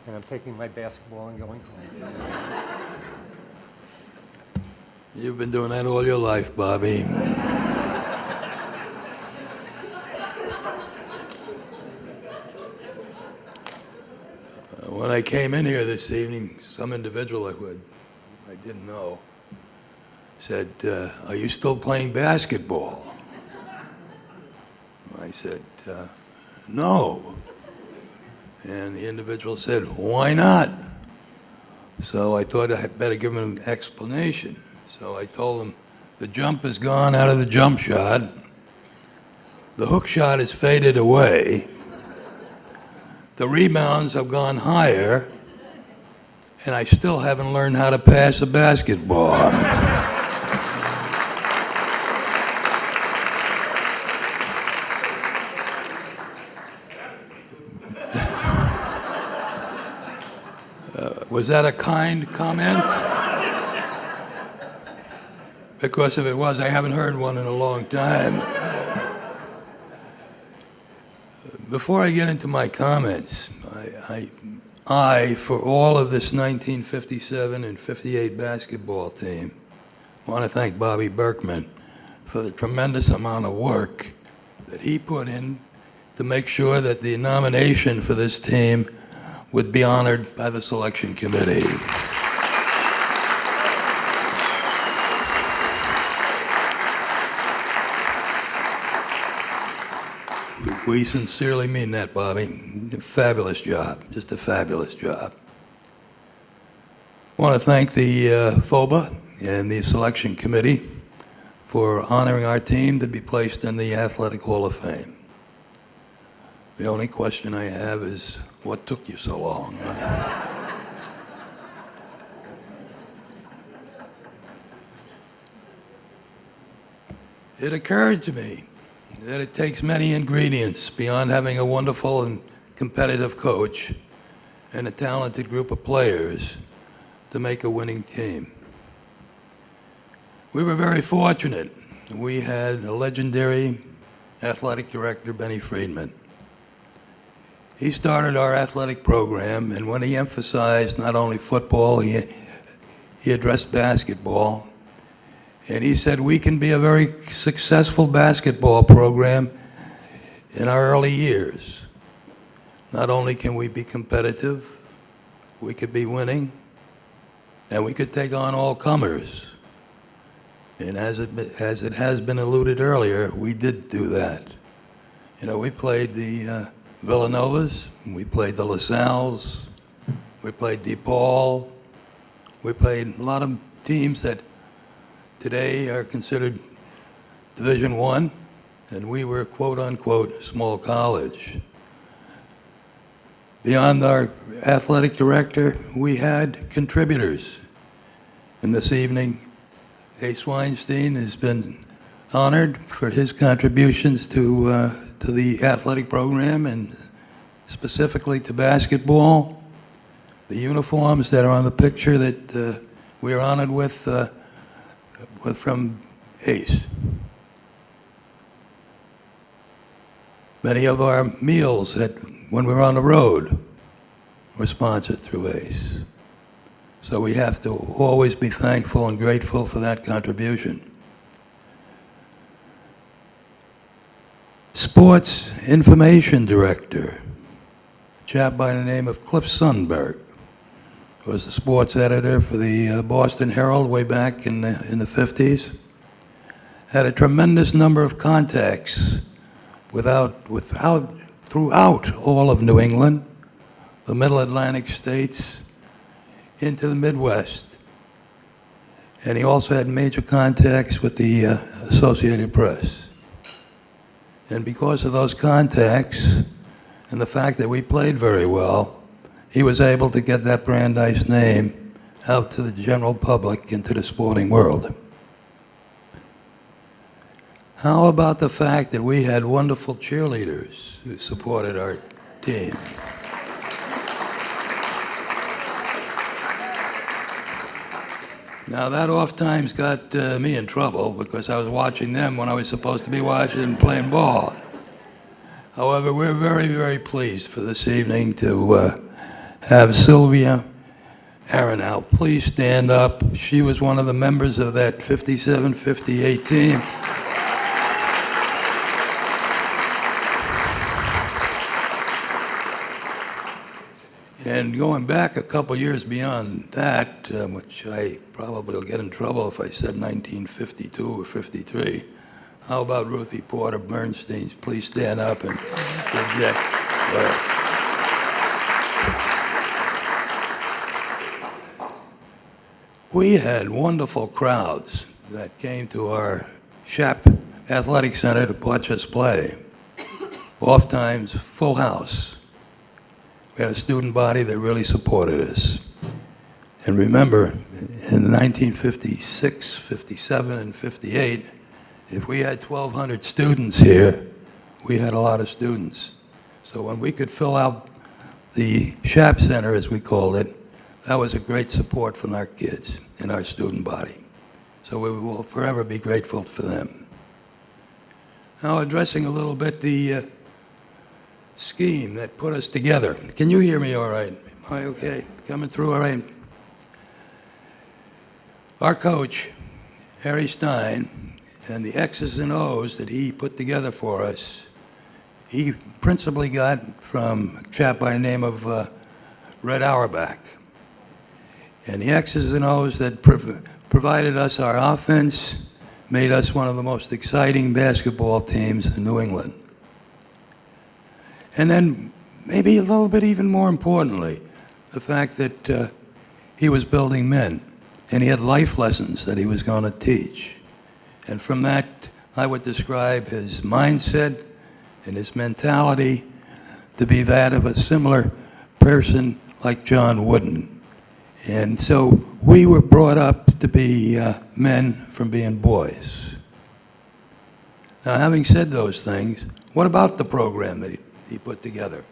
Speaker 10: And I'm taking my basketball and going home.
Speaker 11: You've been doing that all your life, Bobby. When I came in here this evening, some individual I didn't know said, "Are you still playing basketball?" I said, "No." And the individual said, "Why not?" So I thought I had better give him an explanation. So I told him, the jump is gone out of the jump shot. The hook shot is faded away. The rebounds have gone higher. And I still haven't learned how to pass a basketball. Was that a kind comment? Because if it was, I haven't heard one in a long time. Before I get into my comments, I, for all of this 1957 and 58 basketball team, want to thank Bobby Berkman for the tremendous amount of work that he put in to make sure that the nomination for this team would be honored by the selection committee. We sincerely mean that, Bobby. Fabulous job, just a fabulous job. I want to thank the FOBA and the selection committee for honoring our team to be placed in the Athletic Hall of Fame. The only question I have is, what took you so long? It occurred to me that it takes many ingredients beyond having a wonderful and competitive coach and a talented group of players to make a winning team. We were very fortunate. We had a legendary athletic director, Benny Friedman. He started our athletic program, and when he emphasized not only football, he addressed basketball. And he said, we can be a very successful basketball program in our early years. Not only can we be competitive, we could be winning, and we could take on all comers. And as it has been alluded earlier, we did do that. You know, we played the Villanovas, we played the LaSalles, we played DePaul, we played a lot of teams that today are considered Division I, and we were quote-unquote small college. Beyond our athletic director, we had contributors. And this evening, Ace Weinstein has been honored for his contributions to the athletic program and specifically to basketball. The uniforms that are on the picture that we are honored with from Ace. Many of our meals when we're on the road were sponsored through Ace. So we have to always be thankful and grateful for that contribution. Sports Information Director, a chap by the name of Cliff Sundberg, was the sports editor for the Boston Herald way back in the 50s. Had a tremendous number of contacts throughout all of New England, the Middle Atlantic states, into the Midwest. And he also had major contacts with the Associated Press. And because of those contacts and the fact that we played very well, he was able to get that Brandeis name out to the general public, into the sporting world. How about the fact that we had wonderful cheerleaders who supported our team? Now, that oft-times got me in trouble because I was watching them when I was supposed to be watching and playing ball. However, we're very, very pleased for this evening to have Sylvia Aronow. Please stand up. She was one of the members of that 57-58 team. And going back a couple years beyond that, which I probably will get in trouble if I said 1952 or 53, how about Ruthie Porter Bernstein? Please stand up and reject. We had wonderful crowds that came to our Shap Athletic Center to watch us play. Oftentimes, full house. We had a student body that really supported us. And remember, in 1956, 57, and 58, if we had 1,200 students here, we had a lot of students. So when we could fill out the Shap Center, as we called it, that was a great support from our kids and our student body. So we will forever be grateful for them. Now, addressing a little bit the scheme that put us together. Can you hear me all right? Am I okay? Coming through all right? Our coach, Harry Stein, and the X's and O's that he put together for us, he principally got from a chap by the name of Red Auerbach. And the X's and O's that provided us our offense made us one of the most exciting basketball teams in New England. And then, maybe a little bit even more importantly, the fact that he was building men, and he had life lessons that he was going to teach. And from that, I would describe his mindset and his mentality to be that of a similar person like John Wooden. And so we were brought up to be men from being boys. Now, having said those things, what about the program that he put together?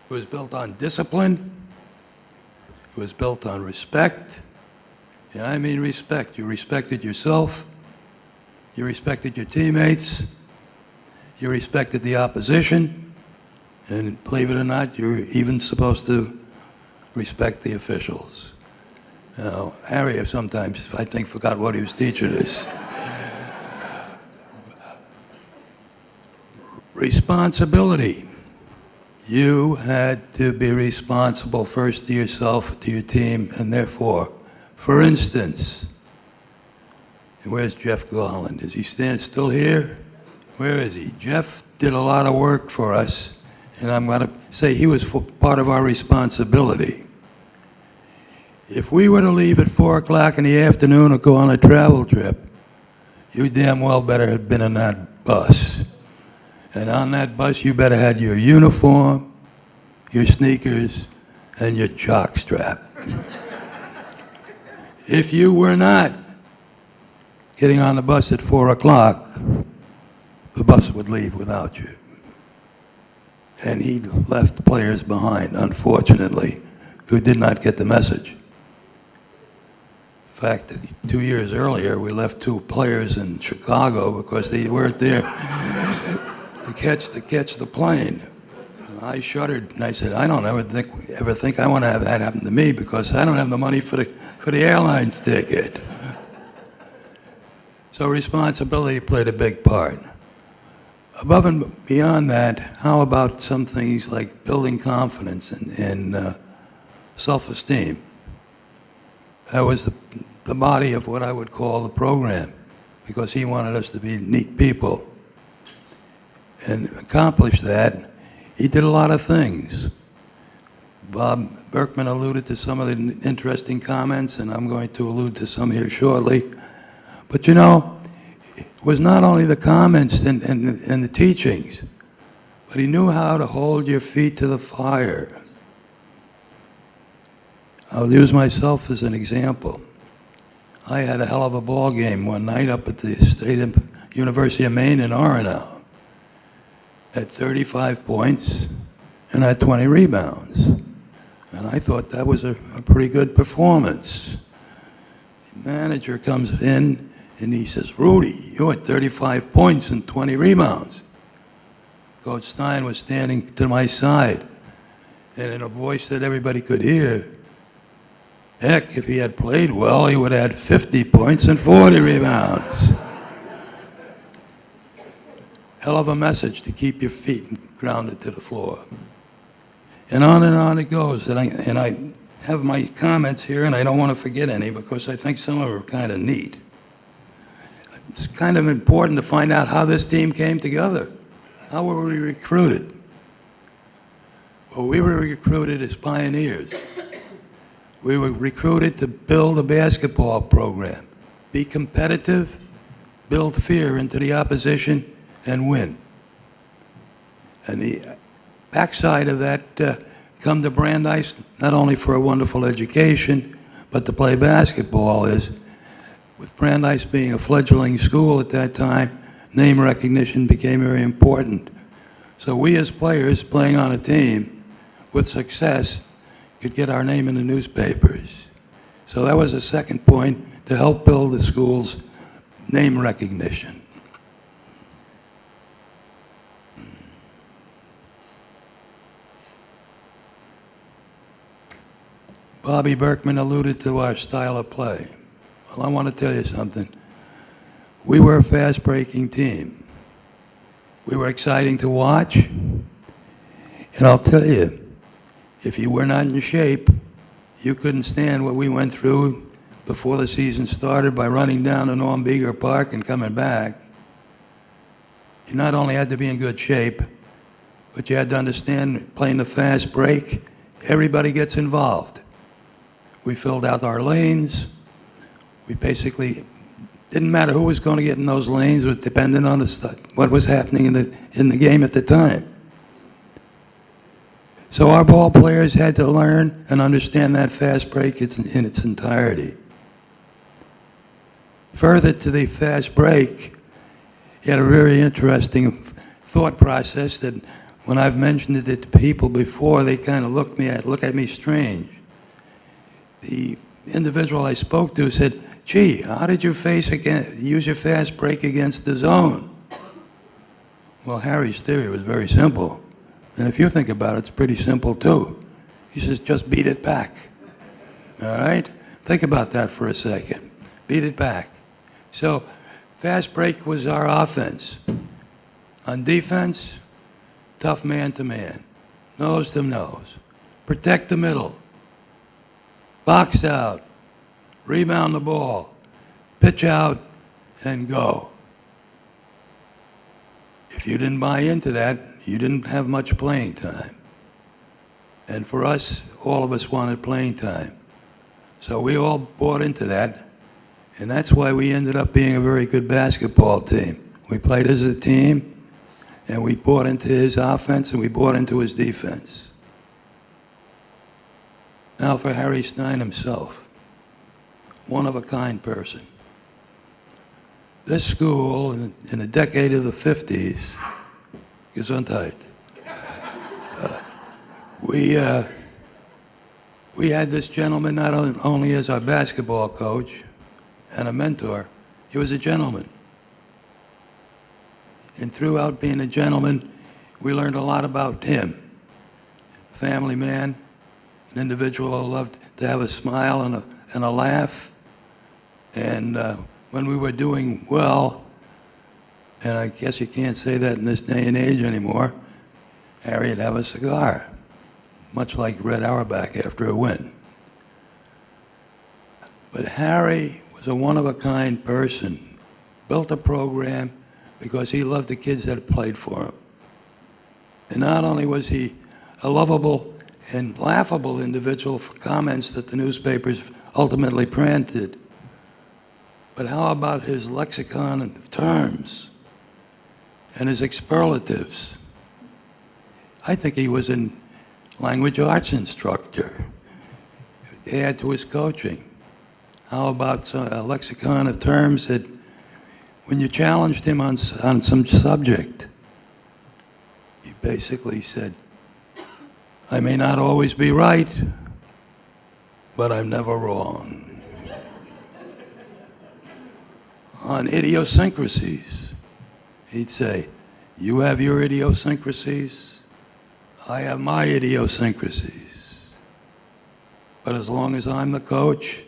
Speaker 11: It was built on discipline. It was built on respect. And I mean respect. You respected yourself. You respected your teammates. You respected the opposition. And believe it or not, you're even supposed to respect the officials. Now, Harry sometimes, I think, forgot what he was teaching us. Responsibility. You had to be responsible first to yourself, to your team, and therefore, for instance, where's Jeff Garland? Is he still here? Where is he? Jeff did a lot of work for us, and I'm going to say he was part of our responsibility. If we were to leave at 4 o'clock in the afternoon or go on a travel trip, you damn well better have been in that bus. And on that bus, you better have your uniform, your sneakers, and your jock strap. If you were not getting on the bus at 4 o'clock, the bus would leave without you. And he left players behind, unfortunately, who did not get the message. In fact, 2 years earlier, we left 2 players in Chicago because they weren't there to catch the plane. I shuddered and I said, I don't ever think I want to have that happen to me because I don't have the money for the airline's ticket. So responsibility played a big part. Above and beyond that, how about some things like building confidence and self-esteem? That was the body of what I would call the program, because he wanted us to be neat people. And accomplish that, he did a lot of things. Bob Berkman alluded to some of the interesting comments, and I'm going to allude to some here shortly. But you know, it was not only the comments and the teachings, but he knew how to hold your feet to the fire. I'll use myself as an example. I had a hell of a ball game one night up at the University of Maine in Orono. Had 35 points and had 20 rebounds. And I thought that was a pretty good performance. The manager comes in and he says, "Rudy, you had 35 points and 20 rebounds." Coach Stein was standing to my side, and in a voice that everybody could hear, heck, if he had played well, he would have had 50 points and 40 rebounds. Hell of a message to keep your feet grounded to the floor. And on it goes. And I have my comments here, and I don't want to forget any because I think some of them are kind of neat. It's kind of important to find out how this team came together. How were we recruited? Well, we were recruited as pioneers. We were recruited to build a basketball program, be competitive, build fear into the opposition, and win. And the backside of that, come to Brandeis, not only for a wonderful education, but to play basketball is, with Brandeis being a fledgling school at that time, name recognition became very important. So we as players playing on a team with success could get our name in the newspapers. So that was a second point to help build the school's name recognition. Bobby Berkman alluded to our style of play. Well, I want to tell you something. We were a fast-breaking team. We were exciting to watch. And I'll tell you, if you were not in shape, you couldn't stand what we went through before the season started by running down to Norm Beager Park and coming back. You not only had to be in good shape, but you had to understand playing the fast break, everybody gets involved. We filled out our lanes. We basically didn't matter who was going to get in those lanes, it depended on what was happening in the game at the time. So our ball players had to learn and understand that fast break in its entirety. Further to the fast break, you had a very interesting thought process that when I've mentioned it to people before, they kind of look at me strange. The individual I spoke to said, "Gee, how did you use your fast break against the zone?" Well, Harry's theory was very simple. And if you think about it, it's pretty simple too. He says, just beat it back. All right? Think about that for a second. Beat it back. So fast break was our offense. On defense, tough man to man, nose to nose. Protect the middle. Box out. Rebound the ball. Pitch out and go. If you didn't buy into that, you didn't have much playing time. And for us, all of us wanted playing time. So we all bought into that, and that's why we ended up being a very good basketball team. We played as a team, and we bought into his offense, and we bought into his defense. Now for Harry Stein himself, one-of-a-kind person. This school, in the decade of the 50s, Gesundheit. We had this gentleman not only as our basketball coach and a mentor, he was a gentleman. And throughout being a gentleman, we learned a lot about him. Family man, an individual who loved to have a smile and a laugh. And when we were doing well, and I guess you can't say that in this day and age anymore, Harry'd have a cigar, much like Red Auerbach after a win. But Harry was a one-of-a-kind person, built a program because he loved the kids that played for him. And not only was he a lovable and laughable individual for comments that the newspapers ultimately printed. But how about his lexicon of terms and his superlatives? I think he was a language arts instructor. Add to his coaching. How about a lexicon of terms that when you challenged him on some subject, he basically said, I may not always be right, but I'm never wrong. On idiosyncrasies, he'd say, you have your idiosyncrasies, I have my idiosyncrasies. But as long as I'm the coach,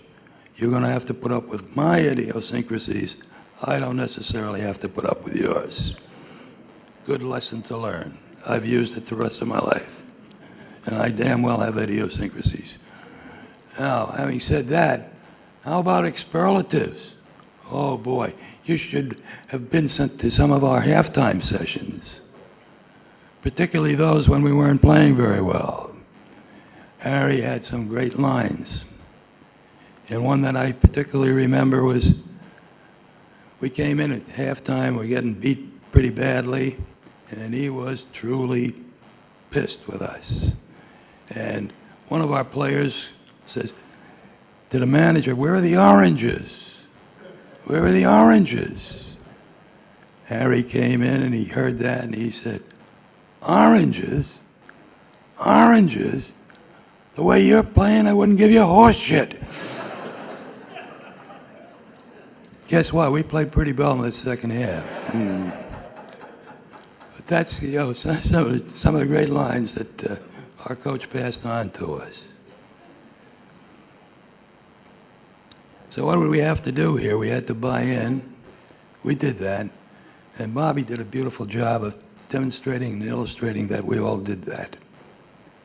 Speaker 11: you're going to have to put up with my idiosyncrasies. I don't necessarily have to put up with yours. Good lesson to learn. I've used it the rest of my life. And I damn well have idiosyncrasies. Now, having said that, how about experlatives? Oh boy, you should have been sent to some of our halftime sessions, particularly those when we weren't playing very well. Harry had some great lines. And one that I particularly remember was, we came in at halftime, we're getting beat pretty badly, and he was truly pissed with us. And one of our players says to the manager, where are the oranges? Where are the oranges? Harry came in and he heard that and he said, oranges? Oranges? The way you're playing, I wouldn't give you a horse shit. Guess what? We played pretty well in the second half. But that's, some of the great lines that our coach passed on to us. So what did we have to do here? We had to buy in. We did that. And Bobby did a beautiful job of demonstrating and illustrating that we all did that.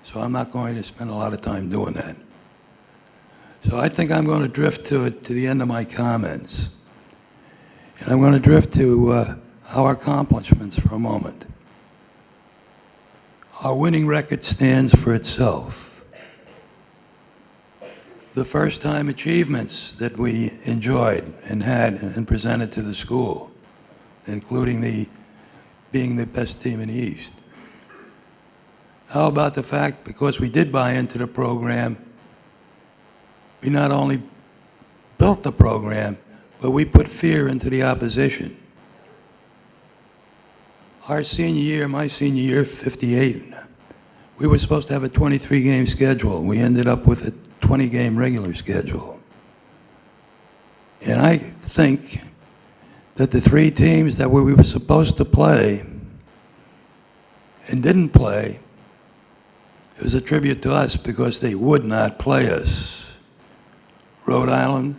Speaker 11: So I'm not going to spend a lot of time doing that. So I think I'm going to drift to the end of my comments. And I'm going to drift to our accomplishments for a moment. Our winning record stands for itself. The first-time achievements that we enjoyed and had and presented to the school, including being the best team in the East. How about the fact, because we did buy into the program, we not only built the program, but we put fear into the opposition. Our senior year, my senior year, 58, we were supposed to have a 23-game schedule. We ended up with a 20-game regular schedule. And I think that the three teams that we were supposed to play and didn't play, it was a tribute to us because they would not play us. Rhode Island,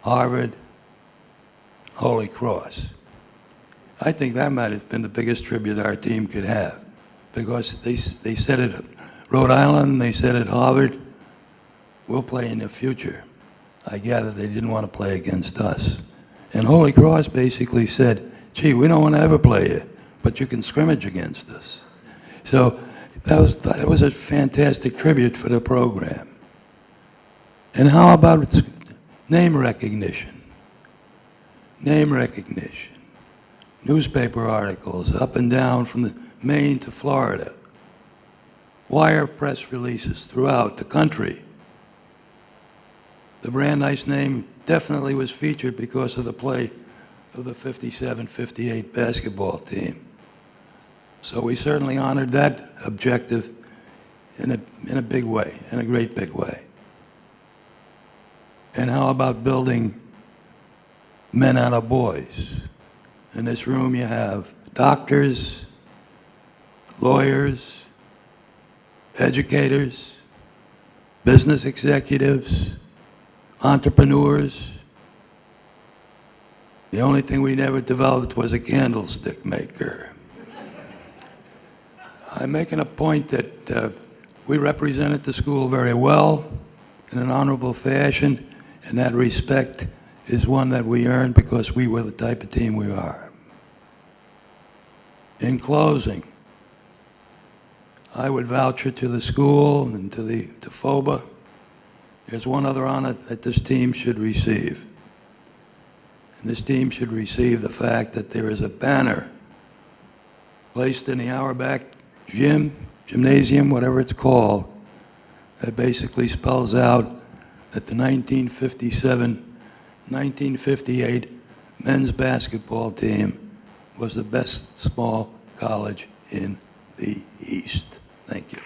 Speaker 11: Harvard, Holy Cross. I think that might have been the biggest tribute our team could have because they said it at Rhode Island, they said at Harvard, we'll play in the future. I gather they didn't want to play against us. And Holy Cross basically said, gee, we don't want to ever play you, but you can scrimmage against us. So that was a fantastic tribute for the program. And how about its name recognition? Name recognition. Newspaper articles up and down from Maine to Florida. Wire press releases throughout the country. The Brandeis name definitely was featured because of the play of the 57-58 basketball team. So we certainly honored that objective in a big way, in a great big way. And how about building men out of boys? In this room you have doctors, lawyers, educators, business executives, entrepreneurs. The only thing we never developed was a candlestick maker. I'm making a point that we represented the school very well in an honorable fashion, and that respect is one that we earned because we were the type of team we are. In closing, I would vouch it to the school and to FOBA. There's one other honor that this team should receive. And this team should receive the fact that there is a banner placed in the Auerbach gymnasium, whatever it's called, that basically spells out that the 1957-1958 men's basketball team was the best small college in the East. Thank you.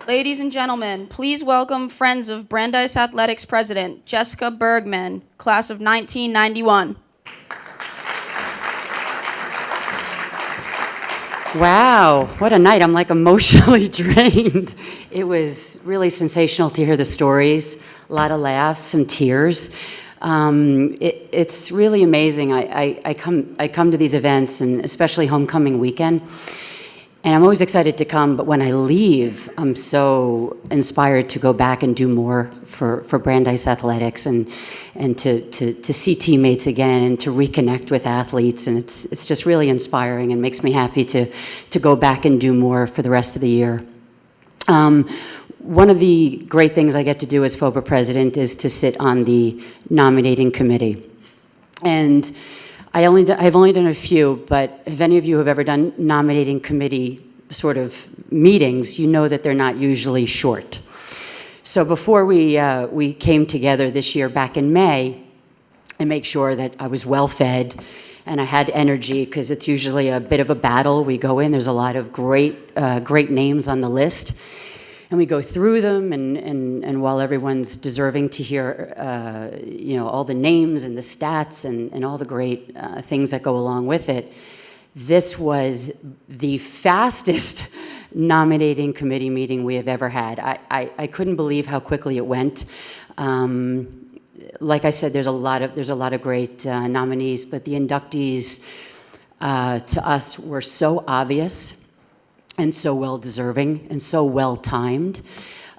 Speaker 1: Ladies and gentlemen, please welcome Friends of Brandeis Athletics President Jessica Bergman, class of 1991.
Speaker 12: Wow, what a night. I'm like emotionally drained. It was really sensational to hear the stories, a lot of laughs, some tears. It's really amazing. I come to these events, and especially homecoming weekend, and I'm always excited to come, but when I leave, I'm so inspired to go back and do more for Brandeis Athletics and to see teammates again and to reconnect with athletes. And it's just really inspiring and makes me happy to go back and do more for the rest of the year. One of the great things I get to do as FOBA president is to sit on the nominating committee. And I've only done a few, but if any of you have ever done nominating committee sort of meetings, you know that they're not usually short. So before we came together this year back in May, I make sure that I was well fed and I had energy, because it's usually a bit of a battle. We go in, there's a lot of great names on the list. And we go through them, and while everyone's deserving to hear, all the names and the stats and all the great things that go along with it, this was the fastest nominating committee meeting we have ever had. I couldn't believe how quickly it went. Like I said, there's a lot of great nominees, but the inductees to us were so obvious and so well-deserving and so well-timed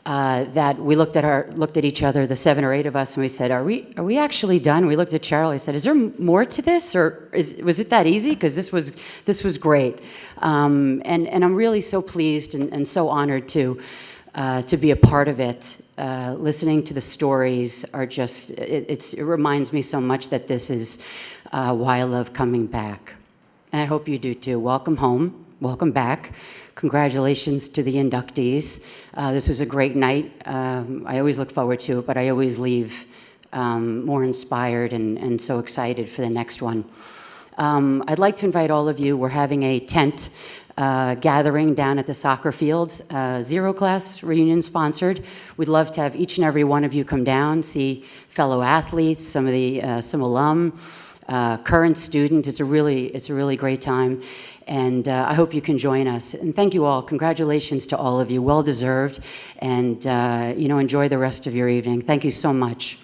Speaker 12: that we looked at each other, the 7 or 8 of us, and we said, "Are we actually done?" We looked at Cheryl. I said, "Is there more to this, or was it that easy?" Because this was great, and I'm really so pleased and so honored to be a part of it. Listening to the stories are just it reminds me so much that this is why I love coming back, and I hope you do too. Welcome home. Welcome back. Congratulations to the inductees. This was a great night. I always look forward to it, but I always leave more inspired and so excited for the next one. I'd like to invite all of you. We're having a tent gathering down at the soccer fields, Zero Class reunion sponsored. We'd love to have each and every one of you come down, see fellow athletes, some alum, current students. It's a really great time. And I hope you can join us. And thank you all. Congratulations to all of you. Well deserved. And enjoy the rest of your evening. Thank you so much.